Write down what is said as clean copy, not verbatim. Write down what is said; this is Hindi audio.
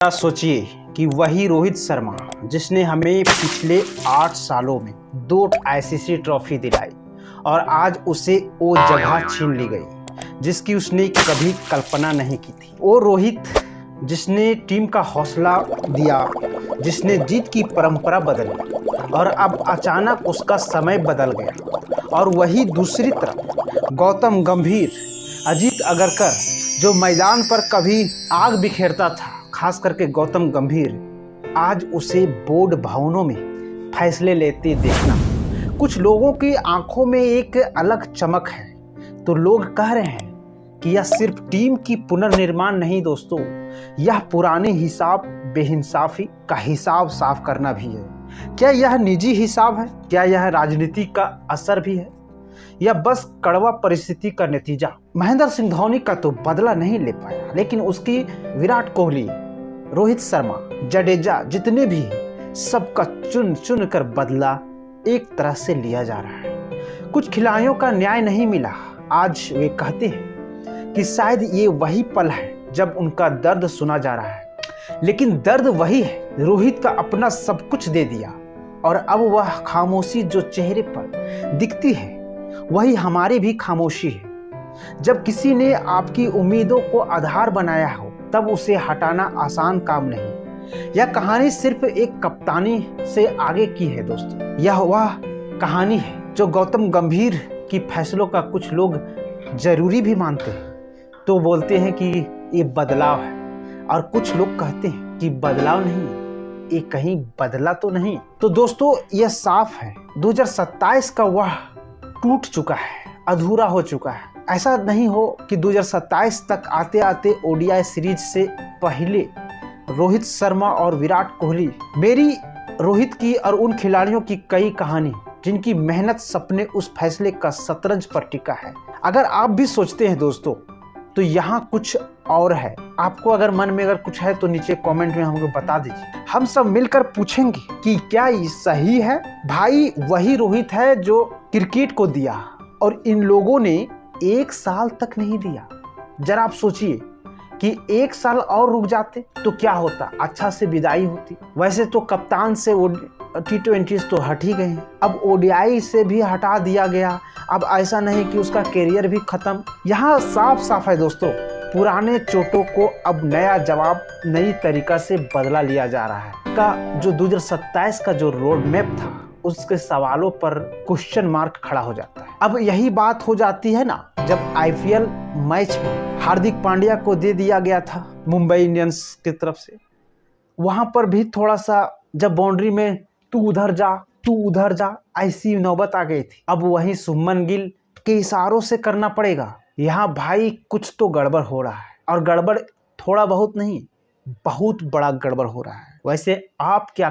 सोचिए कि वही रोहित शर्मा जिसने हमें पिछले 8 सालों में 2 आईसीसी ट्रॉफी दिलाई और आज उसे वो जगह छीन ली गई जिसकी उसने कभी कल्पना नहीं की थी। वो रोहित जिसने टीम का हौसला दिया, जिसने जीत की परंपरा बदली और अब अचानक उसका समय बदल गया। और वही दूसरी तरफ गौतम गंभीर, अजीत अगरकर जो मैदान पर कभी आग बिखेरता था, खास करके गौतम गंभीर, आज उसे बोर्ड भवनों में फैसले लेते देखना कुछ लोगों की आंखों में एक अलग चमक है। तो लोग कह रहे हैं कि यह सिर्फ टीम की पुनर्निर्माण नहीं दोस्तों, यह पुराने हिसाब बेइंसाफी का हिसाब साफ करना भी है। क्या यह निजी हिसाब है? क्या यह राजनीति का असर भी है या बस कड़वा परिस्थिति का नतीजा? महेंद्र सिंह धोनी का तो बदला नहीं ले पाया, लेकिन उसकी विराट कोहली, रोहित शर्मा, जडेजा जितने भी सबका चुन चुन कर बदला एक तरह से लिया जा रहा है। कुछ खिलाड़ियों का न्याय नहीं मिला। आज वे कहते हैं कि शायद ये वही पल है जब उनका दर्द सुना जा रहा है, लेकिन दर्द वही है। रोहित का अपना सब कुछ दे दिया और अब वह खामोशी जो चेहरे पर दिखती है वही हमारी भी खामोशी है। जब किसी ने आपकी उम्मीदों को आधार बनाया हो तब उसे हटाना आसान काम नहीं। यह कहानी सिर्फ एक कप्तानी से आगे की है दोस्तों। यह वह कहानी है जो गौतम गंभीर की फैसलों का कुछ लोग जरूरी भी मानते हैं तो बोलते हैं कि ये बदलाव है, और कुछ लोग कहते हैं कि बदलाव नहीं, ये कहीं बदला तो नहीं। तो दोस्तों यह साफ है 2027 का वह टूट चुका है, अधूरा हो चुका है। ऐसा नहीं हो कि 2027 तक आते आते ओडीआई सीरीज से पहले रोहित शर्मा और विराट कोहली, मेरी रोहित की और उन खिलाड़ियों की कई कहानी जिनकी मेहनत सपने उस फैसले का शतरंज पर टिका है। अगर आप भी सोचते हैं दोस्तों तो यहाँ कुछ और है। आपको अगर मन में अगर कुछ है तो नीचे कमेंट में हमको बता दीजिए। हम सब मिलकर पूछेंगे कि क्या ये सही है? भाई वही रोहित है जो क्रिकेट को दिया और इन लोगों ने 1 साल तक नहीं दिया। जरा आप सोचिए कि 1 साल और रुक जाते तो क्या होता, अच्छा से विदाई होती। वैसे तो कप्तान से वो T20 तो हट ही गए हैं, अब ओडीआई से भी हटा दिया गया। अब ऐसा नहीं कि उसका कैरियर भी खत्म। यहाँ साफ साफ है दोस्तों, पुराने चोटों को अब नया जवाब नई तरीका से बदला लिया जा रहा है। का जो 2027 का जो रोड मैप था उसके सवालों पर क्वेश्चन मार्क खड़ा हो जाता है। अब यही बात हो जाती है ना जब आईपीएल मैच में हार्दिक पांड्या को दे दिया गया था मुंबई इंडियंस की तरफ से। वहां पर भी थोड़ा सा जब बाउंड्री में तू उधर जा ऐसी नौबत आ गई थी। अब वही शुभमन गिल के इशारों से करना पड़ेगा। यहाँ भाई कुछ तो गड़बड़ हो रहा है, और गड़बड़ थोड़ा बहुत नहीं, बहुत बड़ा गड़बड़ हो रहा है। वैसे आप क्या